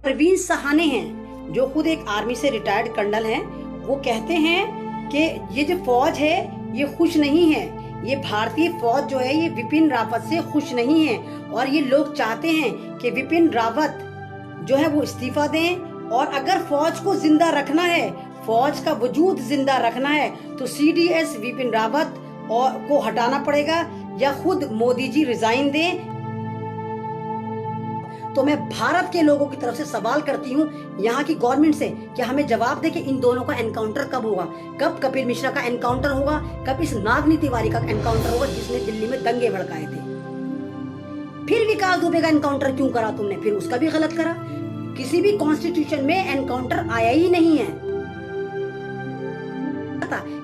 परवीन सहाने हैं जो खुद एक आर्मी से रिटायर्ड कर्नल हैं। वो कहते हैं कि ये जो फौज है ये खुश नहीं है, ये भारतीय फौज जो है ये विपिन रावत से खुश नहीं है और ये लोग चाहते हैं कि विपिन रावत जो है वो इस्तीफा दें और अगर फौज को जिंदा रखना है, फौज का वजूद जिंदा रखना है तो सीडीएस विपिन रावत और को हटाना पड़ेगा या खुद मोदी जी रिजाइन दें। तो मैं भारत के लोगों की तरफ से सवाल करती हूँ यहाँ की गवर्नमेंट से कि हमें जवाब दे कि इन दोनों का एनकाउंटर कब होगा, कब कपिल मिश्रा का एनकाउंटर होगा, कब इस नागनी तिवारी का एनकाउंटर होगा जिसने दिल्ली में दंगे भड़काए थे। फिर विकास दुबे का एनकाउंटर क्यों करा तुमने? फिर उसका भी गलत करा। किसी भी कॉन्स्टिट्यूशन में एनकाउंटर आया ही नहीं है।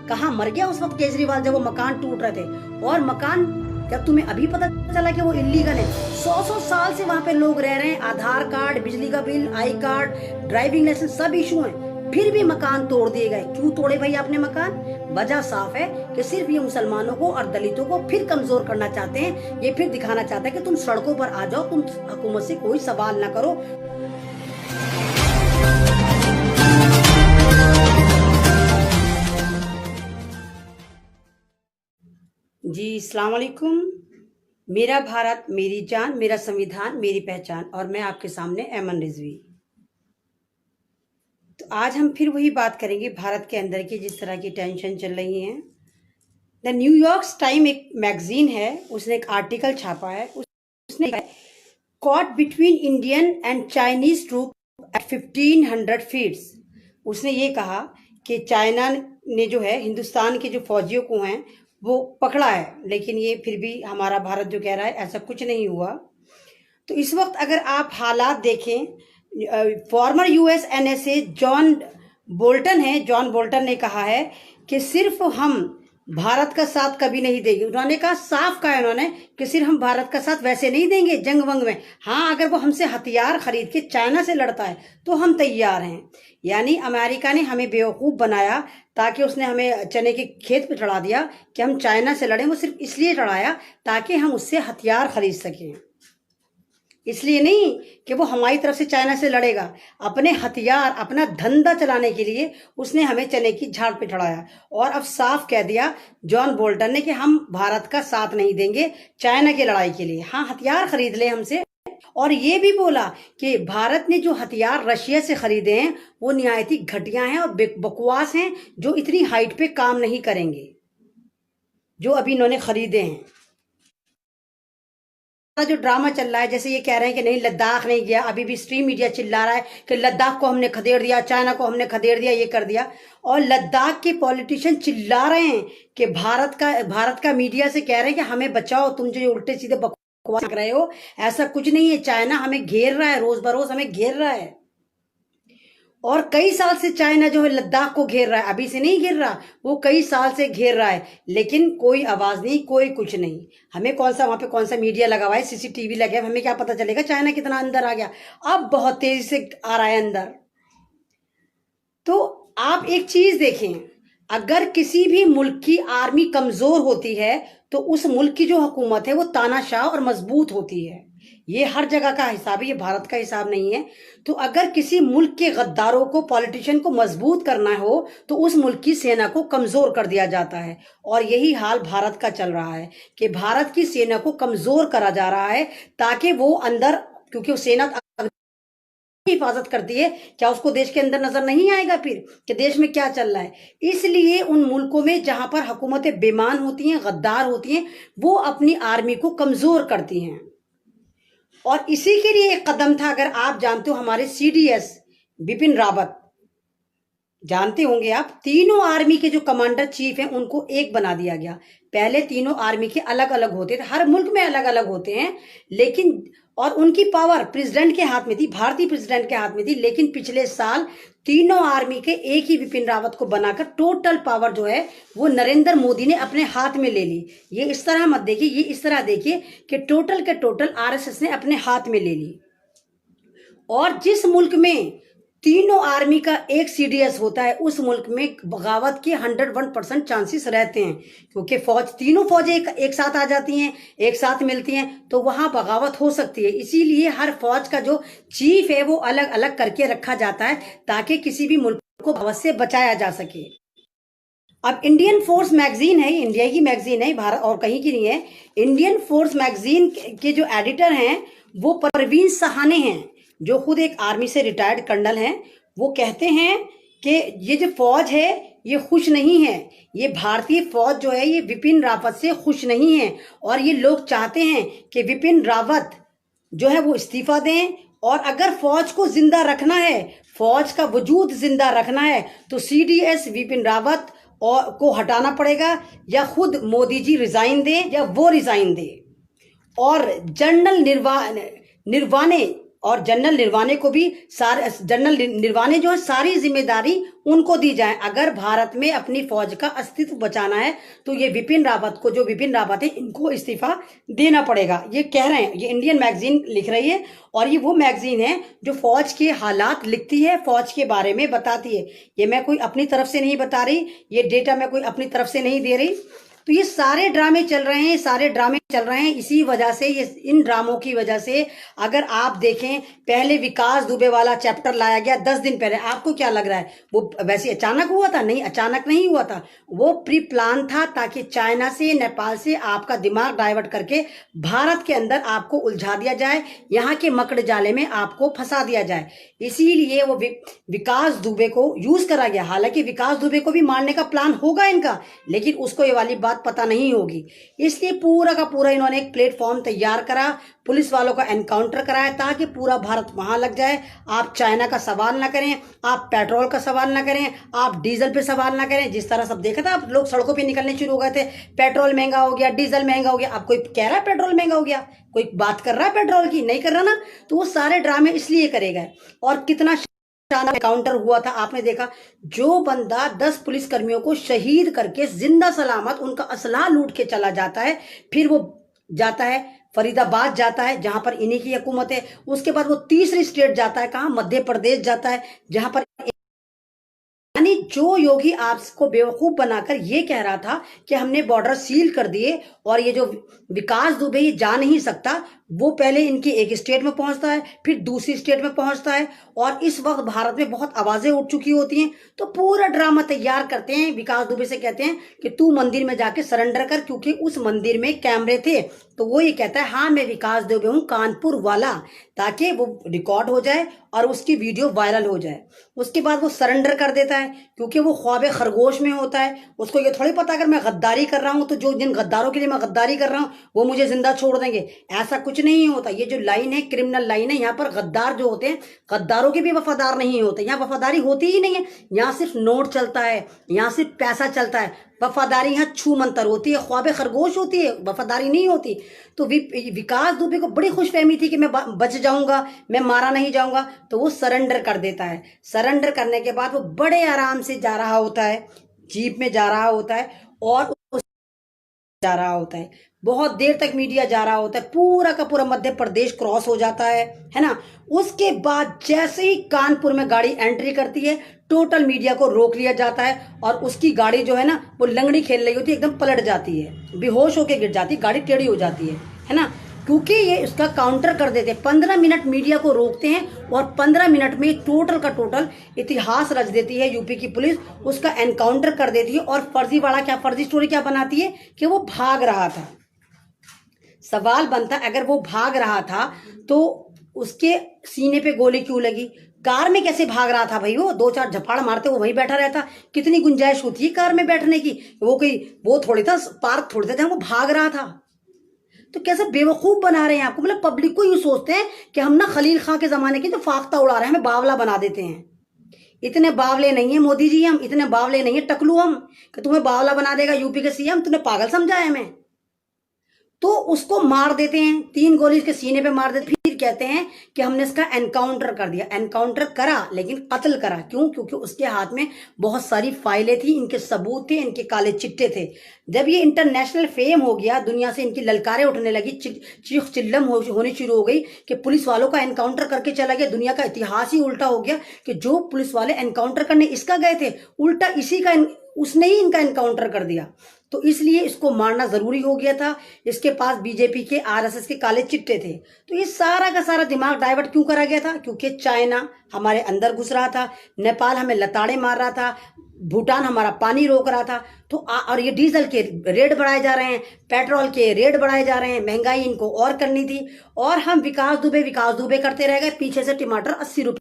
कहाँ मर गया उस वक्त केजरीवाल जब वो मकान टूट रहे थे? और मकान जब तुम्हें अभी पता चला कि वो इलीगल है, 100 साल से वहां पे लोग रह रहे हैं, आधार कार्ड, बिजली का bill, I card, driving licence सब इशू हैं, फिर भी मकान तोड़ दिए गए। क्यों तोड़े भाई आपने मकान? वजह साफ है कि सिर्फ ये मुसलमानों को और दलितों को फिर कमजोर करना चाहते हैं। ये फिर दिखाना चाहते हैं कि तुम सड़कों पर आ जाओ, तुम हुकूमत से कोई सवाल ना करो। जी अस्सलाम वालेकुम। मेरा भारत, मेरी जान, मेरा संविधान, मेरी पहचान और मैं आपके सामने ऐमन रिजवी। तो आज हम फिर वही बात करेंगे भारत के अंदर की जिस तरह की टेंशन चल रही है। द न्यूयॉर्क टाइम एक मैगजीन है, उसने एक आर्टिकल छापा है। उसने caught between Indian and Chinese troop at 1500 feets. उसने ये कहा कि चाइना ने जो है हिंदुस्तान के जो फौजियों को हैं वो पकड़ा है, लेकिन ये फिर भी हमारा भारत जो कह रहा है ऐसा कुछ नहीं हुआ। तो इस वक्त अगर आप हालात देखें, former US NSA John Bolton है, जॉन बोल्टन ने कहा है कि सिर्फ हम भारत का साथ कभी नहीं देंगे। उन्होंने कहा, साफ कहा उन्होंने कि सिर्फ हम भारत का साथ वैसे नहीं देंगे जंग वंग में, हाँ अगर वो हमसे हथियार खरीद के चाइना से लड़ता है तो हम तैयार हैं। यानी अमेरिका ने हमें बेवकूफ़ बनाया ताकि उसने हमें चने के खेत पे चढ़ा दिया कि हम चाइना से लड़ें। वो सिर्फ इसलिए चढ़ाया ताकि हम उससे हथियार खरीद सकें, इसलिए नहीं कि वो हमारी तरफ से चाइना से लड़ेगा। अपने हथियार, अपना धंधा चलाने के लिए उसने हमें चने की झाड़ पे चढ़ाया। और अब साफ कह दिया जॉन बोल्टन ने कि हम भारत का साथ नहीं देंगे चाइना की लड़ाई के लिए, हाँ हथियार खरीद ले हमसे। और ये भी बोला कि भारत ने जो हथियार रशिया से खरीदे हैं वो निहायत ही घटिया हैं और बकवास हैं, जो इतनी हाइट पे काम नहीं करेंगे जो अभी इन्होंने खरीदे हैं। जो ड्रामा चल रहा है, जैसे ये कह रहे हैं कि नहीं लद्दाख नहीं गया, अभी भी स्ट्रीम मीडिया चिल्ला रहा है कि लद्दाख को हमने खदेड़ दिया, चाइना को हमने खदेड़ दिया, ये कर दिया। और लद्दाख के पॉलिटिशियन चिल्ला रहे हैं कि भारत का मीडिया से कह रहे हैं कि हमें बचाओ, तुम जो उल्टे सीधे बकवास कर रहे हो, ऐसा कुछ नहीं है। चाइना हमें घेर रहा है, रोज बरोज हमें घेर रहा है और कई साल से चाइना जो है लद्दाख को घेर रहा है, अभी से नहीं घेर रहा, वो कई साल से घेर रहा है, लेकिन कोई आवाज नहीं, कोई कुछ नहीं। हमें कौन सा वहां पे कौन सा मीडिया लगा हुआ है, सीसीटीवी लगे, हमें क्या पता चलेगा चाइना कितना अंदर आ गया? अब बहुत तेजी से आ रहा है अंदर। तो आप एक चीज देखें, अगर किसी भी मुल्क की आर्मी कमजोर होती है तो उस मुल्क की जो हुकूमत है वो तानाशाह और मजबूत होती है। ये हर जगह का हिसाब है, ये भारत का हिसाब नहीं है। तो अगर किसी मुल्क के गद्दारों को, पॉलिटिशियन को मजबूत करना हो तो उस मुल्क की सेना को कमजोर कर दिया जाता है। और यही हाल भारत का चल रहा है कि भारत की सेना को कमजोर करा जा रहा है ताकि वो अंदर, क्योंकि वो सेना हिफाजत करती है, क्या उसको देश के अंदर नजर नहीं आएगा फिर कि देश में क्या चल रहा है? इसलिए उन मुल्कों में जहां पर हुकूमतें बेईमान होती हैं, गद्दार होती हैं, वो अपनी आर्मी को कमजोर करती हैं। और इसी के लिए एक कदम था, अगर आप जानते हो, हमारे सीडीएस बिपिन रावत, जानते होंगे आप, तीनों आर्मी के जो कमांडर चीफ हैं उनको एक बना दिया गया। पहले तीनों आर्मी के अलग अलग होते थे, हर मुल्क में अलग अलग होते हैं, लेकिन और उनकी पावर प्रेसिडेंट के हाथ में थी, भारतीय प्रेसिडेंट के हाथ में थी। लेकिन पिछले साल तीनों आर्मी के एक ही विपिन रावत को बनाकर टोटल पावर जो है वो नरेंद्र मोदी ने अपने हाथ में ले ली। ये इस तरह मत देखिए, ये इस तरह देखिए कि टोटल के टोटल आरएसएस ने अपने हाथ में ले ली। और जिस मुल्क में तीनों आर्मी का एक सीडीएस होता है, उस मुल्क में बगावत के 101% चांसेस रहते हैं, क्योंकि तीनों फौजें एक साथ आ जाती हैं, एक साथ मिलती हैं, तो वहां बगावत हो सकती है। इसीलिए हर फौज का जो चीफ है वो अलग अलग करके रखा जाता है, ताकि किसी भी मुल्क को बगावत से बचाया जा सके। अब इंडियन फोर्स मैगजीन है, इंडिया की मैगजीन है, भारत और कहीं की नहीं है। इंडियन फोर्स मैगजीन के जो एडिटर हैं वो परवीन सहाने हैं, जो खुद एक आर्मी से रिटायर्ड कर्नल हैं। वो कहते हैं कि ये जो फौज है ये खुश नहीं है, ये भारतीय फौज जो है ये विपिन रावत से खुश नहीं है, और ये लोग चाहते हैं कि विपिन रावत जो है वो इस्तीफा दें, और अगर फौज को जिंदा रखना है, फौज का वजूद जिंदा रखना है, तो सीडीएस विपिन रावत और को हटाना पड़ेगा, या खुद मोदी जी रिजाइन दें या वो रिजाइन दे। और जनरल निर्वाणे को भी जनरल निर्वाणे जो है सारी जिम्मेदारी उनको दी जाए। अगर भारत में अपनी फौज का अस्तित्व बचाना है तो ये विपिन रावत है इनको इस्तीफा देना पड़ेगा, ये कह रहे हैं। ये इंडियन मैगजीन लिख रही है, और ये वो मैगजीन है जो फौज के हालात लिखती है, फौज के बारे में बताती है। ये मैं कोई अपनी तरफ से नहीं बता रही, ये डेटा मैं कोई अपनी तरफ से नहीं दे रही। तो ये सारे ड्रामे चल रहे हैं, इसी वजह से, ये इन ड्रामों की वजह से। अगर आप देखें, पहले विकास दुबे वाला चैप्टर लाया गया 10 दिन पहले, आपको क्या लग रहा है वो वैसे अचानक हुआ था? नहीं, अचानक नहीं हुआ था, वो प्री प्लान था, ताकि चाइना से, नेपाल से आपका दिमाग डाइवर्ट करके भारत के अंदर आपको उलझा दिया जाए, यहाँ के मकड़ जाले में आपको फंसा दिया जाए। इसीलिए वो विकास दुबे को यूज करा गया। हालांकि विकास दुबे को भी मारने का प्लान होगा इनका, लेकिन उसको ये वाली बात पता नहीं होगी। इसलिए पूरा का पूरा इन्होंने एक प्लेटफॉर्म तैयार करा, पुलिस वालों का एनकाउंटर कराया, ताकि पूरा भारत वहां लग जाए। आप चाइना का सवाल ना करें, आप पेट्रोल का सवाल ना करें, आप डीजल पे सवाल ना करें। जिस तरह सब देखा था, आप लोग सड़कों पे निकलने शुरू हो गए थे, पेट्रोल महंगा हो गया, डीजल महंगा हो गया। अब कोई कह रहा है पेट्रोल महंगा हो गया? कोई बात कर रहा है पेट्रोल की? नहीं कर रहा ना। तो वो सारे ड्रामे इसलिए करेगा। और कितना काउंटर हुआ था आपने देखा, जो बंदा 10 पुलिसकर्मियों को शहीद करके जिंदा सलामत उनका असलहा लूट के चला जाता है, फिर वो जाता है फरीदाबाद, जाता है जहां पर इन्हीं की हुकूमत है। उसके बाद वो तीसरी स्टेट जाता है, कहां? मध्य प्रदेश जाता है, जहां पर यानी जो योगी आपको बेवकूफ बनाकर ये कह रहा था कि हमने बॉर्डर सील कर दिए और ये जो विकास दुबे ये जा नहीं सकता, वो पहले इनकी एक स्टेट में पहुंचता है, फिर दूसरी स्टेट में पहुंचता है, और इस वक्त भारत में बहुत आवाजें उठ चुकी होती हैं। तो पूरा ड्रामा तैयार करते हैं, विकास दुबे से कहते हैं कि तू मंदिर में जाके सरेंडर कर, क्योंकि उस मंदिर में कैमरे थे। तो वो ये कहता है हाँ मैं विकास दुबे हूं कानपुर वाला, ताकि वो रिकॉर्ड हो जाए और उसकी वीडियो वायरल हो जाए। उसके बाद वो सरेंडर कर देता है, क्योंकि वो ख्वाब खरगोश में होता है। उसको ये थोड़ी पता अगर मैं गद्दारी कर रहा हूं तो जो जिन गद्दारों के लिए मैं गद्दारी कर रहा हूं वो मुझे जिंदा छोड़ देंगे, ऐसा कुछ नहीं होता। ये जो लाइन है क्रिमिनल लाइन है, यहाँ पर गद्दार जो होते हैं गद्दारों के भी वफादार नहीं होते, यहाँ वफादारी होती ही नहीं है। यहाँ सिर्फ नोट चलता है, यहाँ सिर्फ पैसा चलता है। वफादारी यहाँ छू मंतर होती है, ख्वाब खरगोश होती है, वफादारी नहीं होती। तो विकास दुबे को बड़ी खुशफहमी थी कि मैं बच जाऊंगा, मैं मारा नहीं जाऊंगा, तो वो सरेंडर कर देता है। सरेंडर करने के बाद वो बड़े आराम से जा रहा होता है, जीप में जा रहा होता है, और जा रहा होता है, बहुत देर तक मीडिया जा रहा होता है, पूरा का पूरा मध्य प्रदेश क्रॉस हो जाता है ना। उसके बाद जैसे ही कानपुर में गाड़ी एंट्री करती है, टोटल मीडिया को रोक लिया जाता है, और उसकी गाड़ी जो है ना वो लंगड़ी खेल रही होती है, एकदम पलट जाती है, बेहोश होकर गिर जाती है, गाड़ी टेढ़ी हो जाती है ना। क्योंकि ये उसका काउंटर कर देते हैं, 15 मिनट मीडिया को रोकते हैं, और 15 मिनट में टोटल का टोटल इतिहास रच देती है यूपी की पुलिस, उसका एनकाउंटर कर देती है। और फर्जी स्टोरी क्या बनाती है कि वो भाग रहा था। सवाल बनता अगर वो भाग रहा था तो उसके सीने पे गोली क्यों लगी? कार में कैसे भाग रहा था भाई? वो 2-4 झपाड़ मारते वो वहीं बैठा रहता। कितनी गुंजाइश होती है कार में बैठने की? वो थोड़ी था पार्क, थोड़ी था जहां वो भाग रहा था। तो कैसे बेवकूफ बना रहे हैं आपको, मतलब पब्लिक को यूं सोचते हैं कि हम ना खलील खां के जमाने की जो फाख्ता उड़ा रहे हैं, हमें बावला बना देते हैं। इतने बावले नहीं है मोदी जी, हम इतने बावले नहीं है टकलू हम कि तुम्हें बावला बना देगा यूपी के सीएम। तुमने पागल समझा है हमें? तो उसको मार देते हैं, 3 गोली इसके सीने पे मार देते, फिर कहते हैं कि हमने इसका एनकाउंटर कर दिया। एनकाउंटर करा लेकिन कत्ल करा, क्यों? क्योंकि उसके हाथ में बहुत सारी फाइलें थी, इनके सबूत थे, इनके काले चिट्टे थे। जब ये इंटरनेशनल फेम हो गया, दुनिया से इनकी ललकारें उठने लगी, चीख चिल्लम होनी शुरू हो गई कि पुलिस वालों का एनकाउंटर करके चला गया। दुनिया का इतिहास ही उल्टा हो गया कि जो पुलिस वाले एनकाउंटर करने इसका गए थे, उल्टा इसी का उसने ही इनका एनकाउंटर कर दिया। तो इसलिए इसको मारना जरूरी हो गया था। इसके पास बीजेपी के आरएसएस के काले चिट्टे थे। तो ये सारा का सारा दिमाग डाइवर्ट क्यों करा गया था? क्योंकि चाइना हमारे अंदर घुस रहा था, नेपाल हमें लताड़े मार रहा था, भूटान हमारा पानी रोक रहा था। तो और ये डीजल के रेट बढ़ाए जा रहे हैं, पेट्रोल के रेट बढ़ाए जा रहे हैं, महंगाई इनको और करनी थी। और हम विकास दुबे करते रह गए। पीछे से टमाटर 80 रुपए,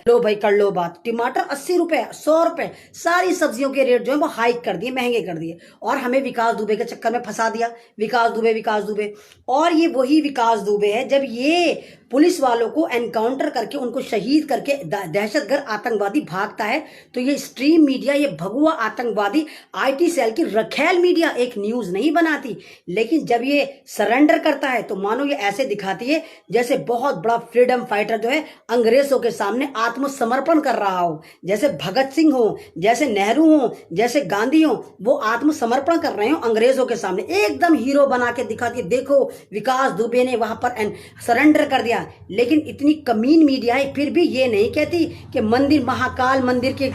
लो भाई कर लो बात। टमाटर 80 रुपए, 100 रुपए, सारी सब्जियों के रेट जो है वो हाइक कर दिए, महंगे कर दिए। और हमें विकास दुबे के चक्कर में फंसा दिया। विकास दुबे। और ये वही विकास दुबे है, जब ये पुलिस वालों को एनकाउंटर करके उनको शहीद करके दहशतगर्द आतंकवादी भागता है, तो ये स्ट्रीम मीडिया, ये भगुआ आतंकवादी आईटी सेल की रखेल मीडिया एक न्यूज नहीं बनाती। लेकिन जब ये सरेंडर करता है तो मानो ये ऐसे दिखाती है जैसे बहुत बड़ा फ्रीडम फाइटर जो है अंग्रेजों के सामने आत्मसमर्पण कर रहा हो, जैसे भगत सिंह हो, जैसे नेहरू हो, जैसे गांधी हो, वो आत्मसमर्पण कर रहे हो अंग्रेजों के सामने, एकदम हीरो बना के दिखाती है। देखो विकास दुबे ने वहां पर सरेंडर कर दिया। लेकिन इतनी कमीन मीडिया है, फिर भी ये नहीं कहती कि मंदिर, महाकाल मंदिर के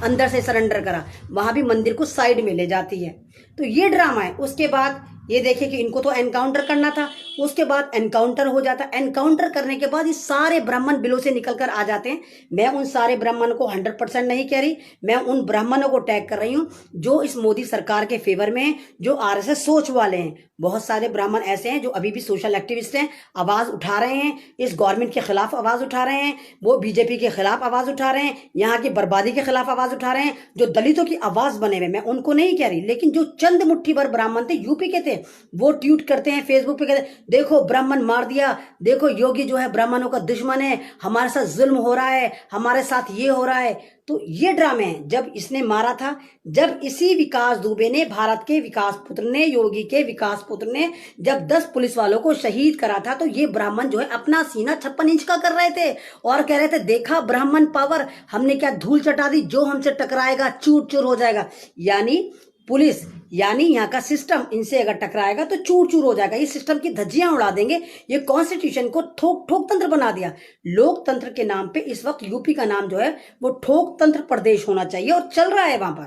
अंदर से सरेंडर करा, वहां भी मंदिर को साइड में ले जाती है। तो ये ड्रामा है। उसके बाद ये देखिए कि इनको तो एनकाउंटर करना था, उसके बाद एनकाउंटर हो जाता। एनकाउंटर करने के बाद ये सारे ब्राह्मण बिलों से निकल कर आ जाते हैं। मैं उन सारे ब्राह्मणों को 100% नहीं कह रही, मैं उन ब्राह्मणों को टैग कर रही हूं जो इस मोदी सरकार के फेवर में हैं, जो आरएसएस सोच वाले हैं। बहुत सारे ब्राह्मण ऐसे हैं जो अभी भी सोशल एक्टिविस्ट हैं, आवाज उठा रहे हैं, इस गवर्नमेंट के खिलाफ आवाज उठा रहे हैं, वो बीजेपी के खिलाफ आवाज उठा रहे हैं, यहाँ की बर्बादी के खिलाफ आवाज उठा रहे हैं, जो दलितों की आवाज बने हुए, मैं उनको नहीं कह रही। लेकिन जो चंद मुट्ठी भर ब्राह्मण थे, यूपी के थे, वो ट्वीट करते हैं फेसबुक पे, कहते देखो ब्राह्मण मार दिया, देखो योगी जो है ब्राह्मणों का दुश्मन है, हमारे साथ जुल्म हो रहा है, हमारे साथ ये हो रहा है। तो ये ड्रामे हैं। जब इसने मारा था, जब इसी विकास दुबे ने, भारत के विकास पुत्र ने, योगी के विकास पुत्र ने जब 10 पुलिस वालों को शहीद करा था, तो ये ब्राह्मण जो है अपना सीना 56 इंच का कर रहे थे और कह रहे थे देखा ब्राह्मण पावर, हमने क्या धूल चटा दी, जो हमसे टकराएगा चूर चूर हो जाएगा। यानी पुलिस, यानी यहाँ का सिस्टम इनसे अगर टकराएगा तो चूर चूर हो जाएगा, ये सिस्टम की धज्जियां उड़ा देंगे। ये कॉन्स्टिट्यूशन को ठोक तंत्र बना दिया। लोकतंत्र के नाम पे इस वक्त यूपी का नाम जो है वो ठोक तंत्र प्रदेश होना चाहिए, और चल रहा है वहां पर।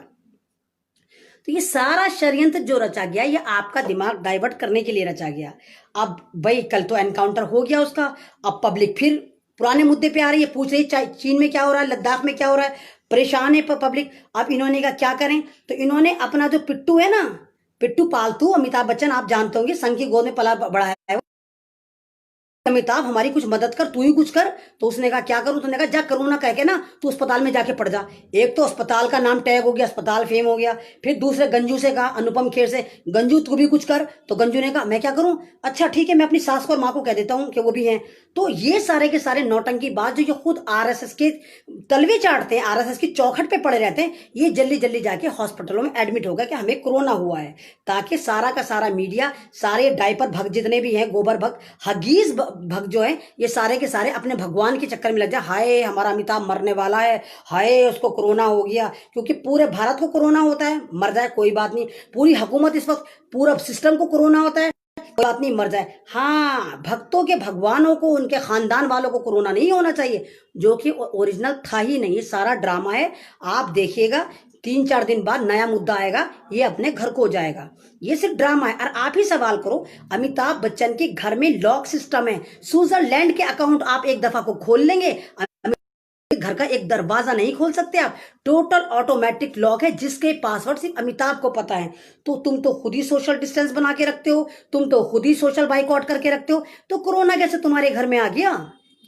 तो ये सारा षड्यंत्र जो रचा गया, ये आपका दिमाग डाइवर्ट करने के लिए रचा गया। अब भाई कल तो एनकाउंटर हो गया उसका, अब पब्लिक फिर पुराने मुद्दे पे आ रही है, पूछ रही चीन में क्या हो रहा है, लद्दाख में क्या हो रहा है, परेशान है पब्लिक। अब इन्होंने कहा क्या करें, तो इन्होंने अपना जो पिट्टू है ना, पिट्टू पालतू, अमिताभ बच्चन आप जानते होंगे, संघ की गोद में पला बड़ा है, अमिताभ हमारी कुछ मदद कर, तू ही कुछ कर। तो उसने कहा क्या करूं, तो उसने कहा जा कोरोना कह के ना तू अस्पताल में जाके पड़ जा। एक तो अस्पताल का नाम टैग हो गया, अस्पताल फेम हो गया। फिर दूसरे गंजू से कहा, अनुपम खेर से, गंजू तू भी कुछ कर। तो गंजू ने कहा मैं क्या करूं, अच्छा ठीक है मैं अपनी सास को और माँ को कह देता हूं कि वो भी हैं। तो ये सारे के सारे नौटंकी बात जो खुद आरएसएस के तलवे चाटते हैं, आरएसएस की चौखट पे पड़े रहते हैं, ये जल्दी जल्दी जाके हॉस्पिटलों में एडमिट हो गया कि हमें कोरोना हुआ है, ताकि सारा का सारा मीडिया, सारे डायपर भक्त जितने भी हैं, गोबर भक्त, हगीज भक्त जो है, ये सारे के सारे अपने भगवान के चक्कर में लग जाए। हाय हमारा अमिताभ मरने वाला है, हाय उसको कोरोना हो गया। क्योंकि पूरे भारत को कोरोना होता है, मर जाए कोई बात नहीं, पूरी हुकूमत इस वक्त, पूरा सिस्टम को कोरोना होता है, कोई बात नहीं मर जाए। हाँ, भक्तों के भगवानों को, उनके खानदान वालों को कोरोना नहीं होना चाहिए, जो कि ओरिजिनल था ही नहीं। ये सारा ड्रामा है। आप देखिएगा 3-4 दिन बाद नया मुद्दा आएगा, ये अपने घर को जाएगा। ये सिर्फ ड्रामा है। और आप ही सवाल करो, अमिताभ बच्चन के घर में लॉक सिस्टम है, स्विट्जरलैंड के अकाउंट आप एक दफा को खोल लेंगे, घर का एक दरवाजा नहीं खोल सकते आप। टोटल ऑटोमेटिक लॉक है, जिसके पासवर्ड सिर्फ अमिताभ को पता है। तो तुम तो खुद ही सोशल डिस्टेंस बना के रखते हो, तुम तो खुद ही सोशल बाइकआउट करके रखते हो, तो कोरोना कैसे तुम्हारे घर में आ गया,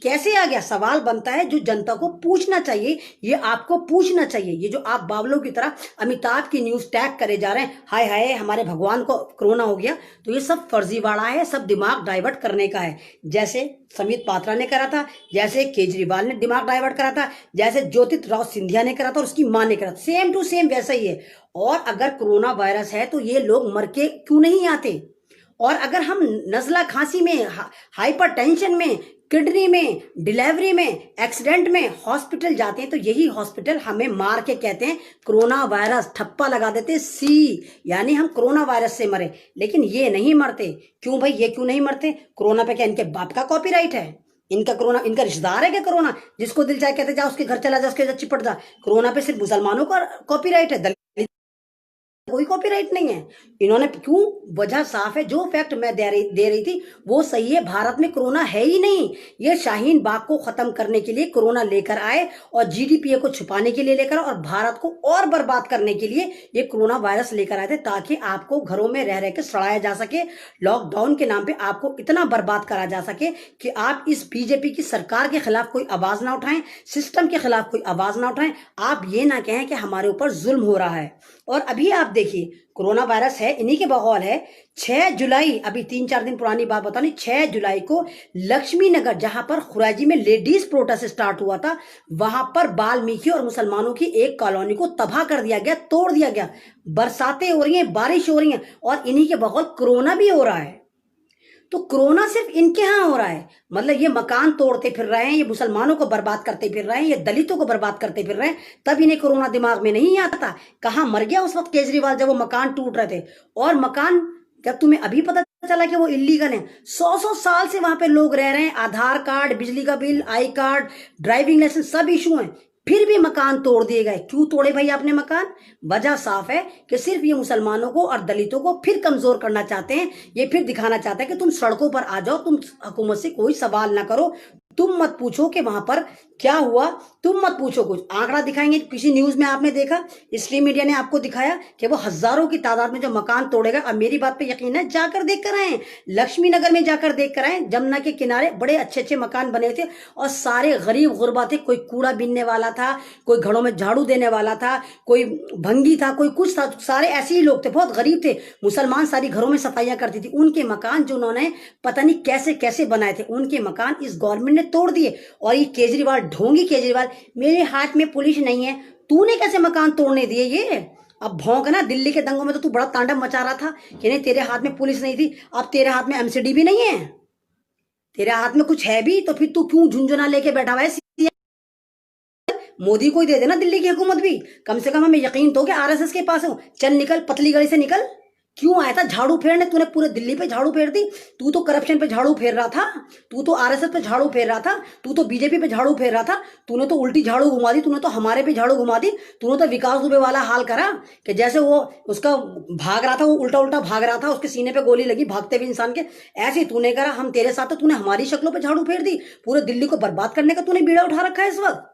कैसे आ गया? सवाल बनता है जो जनता को पूछना चाहिए, ये आपको पूछना चाहिए। ये जो आप बावलों की तरह अमिताभ की न्यूज टैग करे जा रहे हैं, हाय हाय हमारे भगवान को कोरोना हो गया, तो ये सब फर्जीवाड़ा है, सब दिमाग डाइवर्ट करने का है। जैसे समित पात्रा ने करा था, जैसे केजरीवाल ने दिमाग डाइवर्ट करा था, जैसे ज्योतिरादित्य सिंधिया ने करा था और उसकी मां ने करा था, सेम टू सेम वैसा ही है। और अगर कोरोना वायरस है तो ये लोग मर के क्यों नहीं आते? और अगर हम नज़ला खांसी में, हाइपरटेंशन में, किडनी में, डिलीवरी में, एक्सीडेंट में हॉस्पिटल जाते हैं तो यही हॉस्पिटल हमें मार के कहते हैं कोरोना वायरस, ठप्पा लगा देते हैं सी, यानी हम कोरोना वायरस से मरे। लेकिन ये नहीं मरते। क्यों भाई, ये क्यों नहीं मरते? कोरोना पे क्या इनके बाप का कॉपीराइट है? इनका कोरोना, इनका रिश्तेदार है क्या कोरोना? जिसको दिल चाहे कहते जा उसके घर चला जा, उसके घर चिपट जा। कोरोना पे सिर्फ मुसलमानों का कॉपीराइट है, कोई कॉपीराइट नहीं है। इन्होंने क्यों? वजह साफ है, जो फैक्ट मैं दे रही थी वो सही है। भारत में कोरोना है ही नहीं। ये शाहीन बाग को खत्म करने के लिए कोरोना लेकर आए और जीडीपी को छुपाने के लिए लेकर, और भारत को और बर्बाद करने के लिए ये कोरोना वायरस लेकर आए थे, ताकि आपको घरों में रह रह के सड़ाया जा सके। लॉकडाउन के नाम पे आपको इतना बर्बाद करा जा सके कि आप इस बीजेपी की सरकार के खिलाफ कोई आवाज ना उठाएं, सिस्टम के खिलाफ कोई आवाज ना उठाएं, आप ये ना कहें कि हमारे ऊपर जुल्म हो रहा है। और अभी आप देखिए, कोरोना वायरस है, इन्हीं के बगौल है। 6 जुलाई, अभी 3-4 दिन पुरानी बात बता नहीं, 6 जुलाई को लक्ष्मी नगर, जहां पर खुराजी में लेडीज प्रोटेस्ट स्टार्ट हुआ था, वहां पर वाल्मीकि और मुसलमानों की एक कॉलोनी को तबाह कर दिया गया, तोड़ दिया गया। बरसातें हो रही हैं, बारिश हो रही है, और इन्हीं के बगौल कोरोना भी हो रहा है। तो कोरोना सिर्फ इनके यहां हो रहा है, मतलब ये मकान तोड़ते फिर रहे हैं, ये मुसलमानों को बर्बाद करते फिर रहे हैं, ये दलितों को बर्बाद करते फिर रहे हैं, तब इन्हें कोरोना दिमाग में नहीं आता। कहां मर गया उस वक्त केजरीवाल जब वो मकान टूट रहे थे? और मकान, जब तुम्हें अभी पता चला कि वो इलीगल है, 100 साल से वहां पे लोग रह रहे हैं, आधार कार्ड, बिजली का bill, I card, driving licence सब इशू है, फिर भी मकान तोड़ दिए गए। क्यों तोड़े भाई आपने मकान? वजह साफ है कि सिर्फ ये मुसलमानों को और दलितों को फिर कमजोर करना चाहते हैं। ये फिर दिखाना चाहते हैं कि तुम सड़कों पर आ जाओ, तुम हुकूमत से कोई सवाल ना करो, तुम मत पूछो कि वहां पर क्या हुआ, तुम मत पूछो कुछ। आंकड़ा दिखाएंगे, किसी न्यूज में आपने देखा, स्ट्रीम मीडिया ने आपको दिखाया कि वो हजारों की तादाद में जो मकान तोड़ेगा। अब मेरी बात पे यकीन है, जाकर देख कर आए, लक्ष्मी नगर में जाकर देख कर आए, जमुना के किनारे बड़े अच्छे अच्छे मकान बने थे, और सारे गरीब गुरबा थे। कोई कूड़ा बीनने वाला था, कोई घरों में झाड़ू देने वाला था, कोई भंगी था, कोई कुछ था, सारे ऐसे ही लोग थे, बहुत गरीब थे। मुसलमान सारी घरों में सफाइयां करती थी। उनके मकान जो उन्होंने पता नहीं कैसे कैसे बनाए थे, उनके मकान इस गवर्नमेंट ने तोड़ दिए। और ये केजरीवाल, ढोंगी केजरीवाल, मेरे हाथ में पुलिस नहीं है, तूने कैसे मकान तोड़ने दिए? ये अब भौंकना, दिल्ली के दंगों में तो तू बड़ा तांडव मचा रहा था कि नहीं तेरे हाथ में पुलिस नहीं थी, अब तेरे हाथ में एमसीडी भी नहीं है, तेरे हाथ में कुछ है भी, तो फिर तू क्यों झुंझुना लेके बैठा हुआ है? मोदी को ही दे देना दिल्ली की हुकूमत भी, कम से कम हमें यकीन तो कि आरएसएस के पास हो। चल निकल, पतली गली से निकल। क्यों आया था झाड़ू फेरने? तूने पूरे दिल्ली पे झाड़ू फेर दी। तू तो करप्शन पे झाड़ू फेर रहा था, तू तो आरएसएस पे झाड़ू फेर रहा था, तू तो बीजेपी पे झाड़ू फेर रहा था, तूने तो उल्टी झाड़ू घुमा दी, तूने तो हमारे पे झाड़ू घुमा दी। तूने तो विकास दुबे वाला हाल करा कि जैसे वो उसका भाग रहा था, वो उल्टा उल्टा भाग रहा था, उसके सीने पे गोली लगी भागते हुए इंसान के, ऐसे ही तूने करा हम तेरे साथ। तो तूने हमारी शक्लों पे झाड़ू फेर दी, पूरे दिल्ली को बर्बाद करने का तूने बीड़ा उठा रखा है इस वक्त।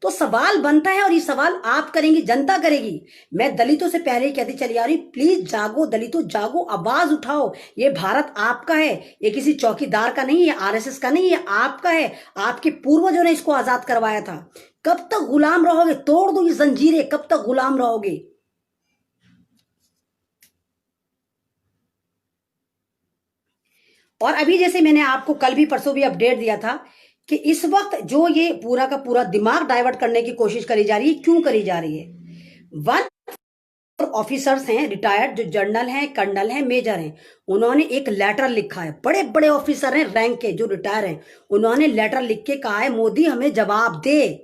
तो सवाल बनता है, और ये सवाल आप करेंगी, जनता करेगी। मैं दलितों से पहले ही कहती चली आ रही, प्लीज जागो दलितों, जागो, आवाज उठाओ। ये भारत आपका है, ये किसी चौकीदार का नहीं, ये आरएसएस का नहीं, ये आपका है। आपके पूर्वजों ने इसको आजाद करवाया था। कब तक गुलाम रहोगे? तोड़ दो ये जंजीरें, कब तक गुलाम रहोगे? और अभी जैसे मैंने आपको कल भी परसों भी अपडेट दिया था कि इस वक्त जो ये पूरा का पूरा दिमाग डाइवर्ट करने की कोशिश करी जा रही है, क्यों करी जा रही है? वन ऑफिसर्स हैं रिटायर्ड, जो जनरल हैं, कर्नल हैं, मेजर हैं, उन्होंने एक लेटर लिखा है। बड़े बड़े ऑफिसर हैं रैंक के, जो रिटायर हैं, उन्होंने लेटर लिख के कहा है मोदी हमें जवाब दे,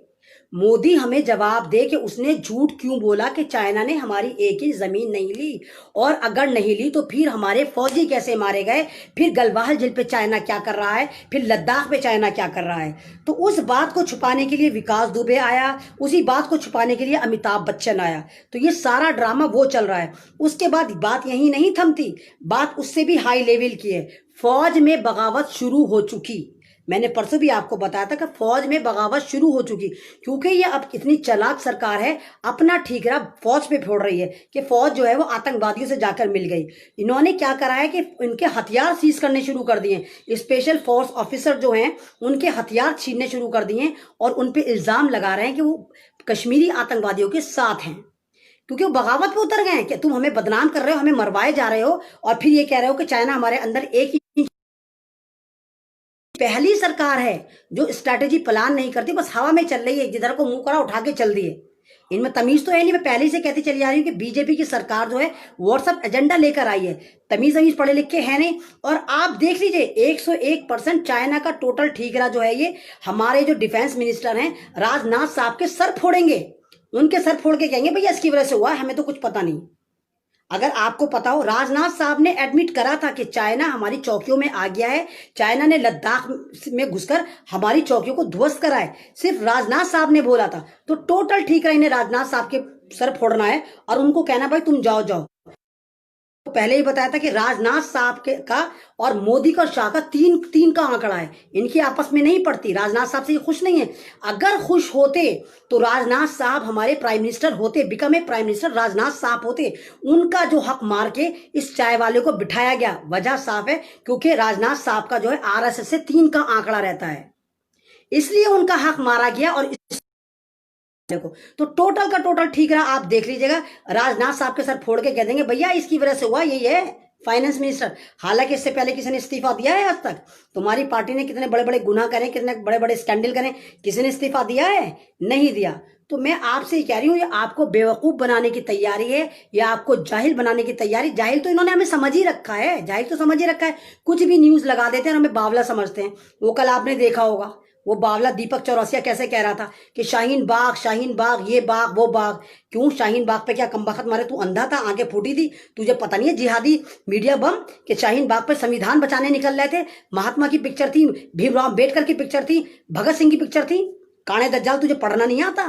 मोदी हमें जवाब दे कि उसने झूठ क्यों बोला कि चाइना ने हमारी एक ही जमीन नहीं ली, और अगर नहीं ली तो फिर हमारे फौजी कैसे मारे गए, फिर गलवान झील पे चाइना क्या कर रहा है, फिर लद्दाख पे चाइना क्या कर रहा है। तो उस बात को छुपाने के लिए विकास दुबे आया, उसी बात को छुपाने के लिए अमिताभ बच्चन आया। तो ये सारा ड्रामा वो चल रहा है। उसके बाद बात यही नहीं थमती, बात उससे भी हाई लेवल की है। फौज में बगावत शुरू हो चुकी, मैंने परसों भी आपको बताया था कि फौज में बगावत शुरू हो चुकी, क्योंकि ये अब इतनी चालाक सरकार है, अपना ठीकरा फौज पे फोड़ रही है कि फौज जो है वो आतंकवादियों से जाकर मिल गई। इन्होंने क्या करा है कि इनके हथियार सीज करने शुरू कर दिए। स्पेशल फोर्स ऑफिसर जो हैं उनके हथियार छीनने शुरू कर दिए, और उन पर इल्जाम लगा रहे हैं कि वो कश्मीरी आतंकवादियों के साथ हैं, क्योंकि वो बगावत पे उतर गए हैं कि तुम हमें बदनाम कर रहे हो, हमें मरवाए जा रहे हो, और फिर ये कह रहे हो कि चाइना हमारे अंदर एक ही। पहली सरकार है जो स्ट्रैटेजी प्लान नहीं करती, बस हवा में चल रही है, जिधर को मुंह करा उठा के चल दिए। इनमें तमीज तो है नहीं। मैं पहले से कहती चली जा रही हूँ कि बीजेपी की सरकार जो है व्हाट्सएप एजेंडा लेकर आई है। तमीज पढ़े लिख के है नहीं। और आप देख लीजिए 101% चाइना का टोटल ठीकरा जो है ये हमारे जो डिफेंस मिनिस्टर हैं राजनाथ साहब के सर फोड़ेंगे। उनके सर फोड़ के कहेंगे भैया इसकी वजह से हुआ, हमें तो कुछ पता नहीं। अगर आपको पता हो, राजनाथ साहब ने एडमिट करा था कि चाइना हमारी चौकियों में आ गया है, चाइना ने लद्दाख में घुसकर हमारी चौकियों को ध्वस्त करा है, सिर्फ राजनाथ साहब ने बोला था। तो टोटल ठीक है, इन्हें राजनाथ साहब के सर फोड़ना है और उनको कहना भाई तुम जाओ जाओ। तो पहले ही बताया था कि राजनाथ साहब के का और मोदी का शाह का तीन का आंकड़ा है, इनकी आपस में नहीं पड़ती। राजनाथ साहब से ये खुश नहीं है। अगर खुश होते तो राजनाथ साहब हमारे प्राइम मिनिस्टर होते, become a prime minister Rajnath साहब होते। उनका जो हक मार के इस चाय वाले को बिठाया गया, वजह साफ है क्योंकि राजनाथ साहब का जो है आरएसएस से 3 का आंकड़ा रहता है, इसलिए उनका हक मारा गया। और देखो तो टोटल का टोटल ठीक रहा। आप देख लीजिएगा, राजनाथ साहब के सर फोड़ के कह देंगे भैया इसकी वजह से हुआ, यही है फाइनेंस मिनिस्टर। हालांकि इससे पहले किसी ने इस्तीफा दिया है आज तक? तुम्हारी पार्टी ने कितने बड़े बड़े गुनाह करें, कितने बड़े बड़े स्कैंडल करें, किसी ने इस्तीफा दिया है? नहीं दिया। तो मैं आपसे ही कह रही हूँ, ये आपको बेवकूफ बनाने की तैयारी है या आपको जाहिल बनाने की तैयारी। जाहिल तो इन्होंने हमें समझ ही रखा है, जाहिल तो समझ ही रखा है। कुछ भी न्यूज लगा देते हैं और हमें बावला समझते हैं। वो कल आपने देखा होगा, वो बावला दीपक चौरसिया कैसे कह रहा था कि शाहीन बाग, ये बाग वो बाग। क्यों शाहीन बाग पे क्या कमबख्त मारे? तू अंधा था, आंखें फूटी थी? तुझे पता नहीं है जिहादी मीडिया बम कि शाहीन बाग पे संविधान बचाने निकल रहे थे? महात्मा की पिक्चर थी, भीमराव अम्बेडकर की पिक्चर थी, भगत सिंह की पिक्चर थी। काणे दज्जाल, तुझे पढ़ना नहीं आता?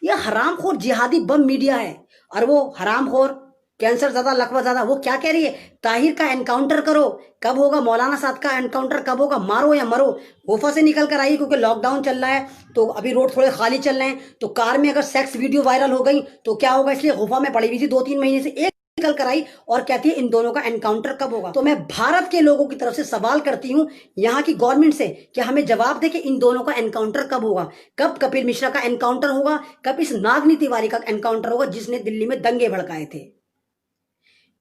यह हरामखोर जिहादी बम मीडिया है। और वो हरामखोर कैंसर ज्यादा लकवा ज्यादा, वो क्या कह रही है? ताहिर का एनकाउंटर करो। कब होगा मौलाना साहब का एनकाउंटर? कब होगा? मारो या मरो। गुफा से निकल कर आइए, क्योंकि लॉकडाउन चल रहा है तो अभी रोड थोड़े खाली चल रहे हैं। तो कार में अगर सेक्स वीडियो वायरल हो गई तो क्या होगा? इसलिए गुफा में पड़ी हुई थी 2-3 महीने से, एक निकल कर आई और कहती है इन दोनों का एनकाउंटर कब होगा। तो मैं भारत के लोगों की तरफ से सवाल करती हूं, यहाँ की गवर्नमेंट से, कि हमें जवाब दे कि इन दोनों का एनकाउंटर कब होगा। कब कपिल मिश्रा का एनकाउंटर होगा? कब इस नागनी तिवारी का एनकाउंटर होगा जिसने दिल्ली में दंगे भड़काए थे?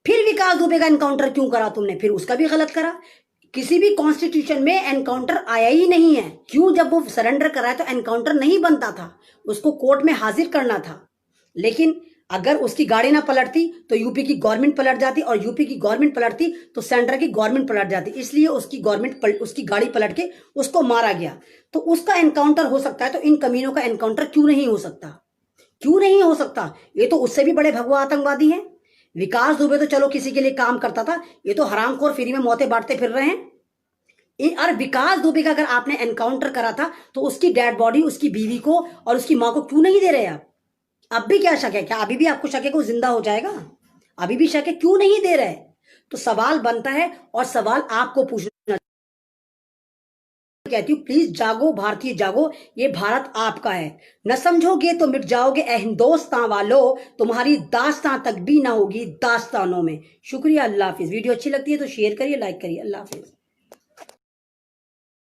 फिर विकास दुबे का एनकाउंटर क्यों करा तुमने? फिर उसका भी गलत करा। किसी भी कॉन्स्टिट्यूशन में एनकाउंटर आया ही नहीं है। क्यों? जब वो सरेंडर कराया तो एनकाउंटर नहीं बनता था, उसको कोर्ट में हाजिर करना था। लेकिन अगर उसकी गाड़ी ना पलटती तो यूपी की गवर्नमेंट पलट जाती, और यूपी की गवर्नमेंट पलटती तो सेंटर की गवर्नमेंट पलट जाती। इसलिए उसकी गाड़ी पलट के उसको मारा गया। तो उसका एनकाउंटर हो सकता है, तो इन कमीनों का एनकाउंटर क्यों नहीं हो सकता? क्यों नहीं हो सकता? ये तो उससे भी बड़े भगवा आतंकवादी हैं। विकास दुबे तो चलो किसी के लिए काम करता था, ये तो हरामखोर फ्री में मौतें बांटते फिर रहे हैं। और विकास दुबे का अगर आपने एनकाउंटर करा था तो उसकी डेड बॉडी उसकी बीवी को और उसकी मां को क्यों नहीं दे रहे आप? अब भी क्या शक है? क्या अभी भी आपको शक है कि वो जिंदा हो जाएगा? अभी भी शक है, क्यों नहीं दे रहे? तो सवाल बनता है और सवाल आपको पूछना। कहती हूँ प्लीज जागो भारतीय जागो, ये भारत आपका है। न समझोगे तो मिट जाओगे ए हिंदुस्तान वालों, तुम्हारी दास्तां तक भी ना होगी दास्तानों में। शुक्रिया, अल्लाह हाफिज। वीडियो अच्छी लगती है तो शेयर करिए, लाइक करिए। अल्लाह हाफिज।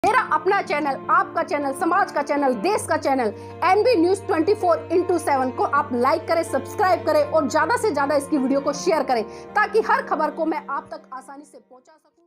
मेरा अपना चैनल, आपका चैनल, समाज का चैनल, देश का चैनल एनबी न्यूज 24/7 को आप लाइक करें, सब्सक्राइब करें और ज्यादा से ज्यादा इसकी वीडियो को शेयर करें, ताकि हर खबर को मैं आप तक आसानी से पहुंचा सकूं।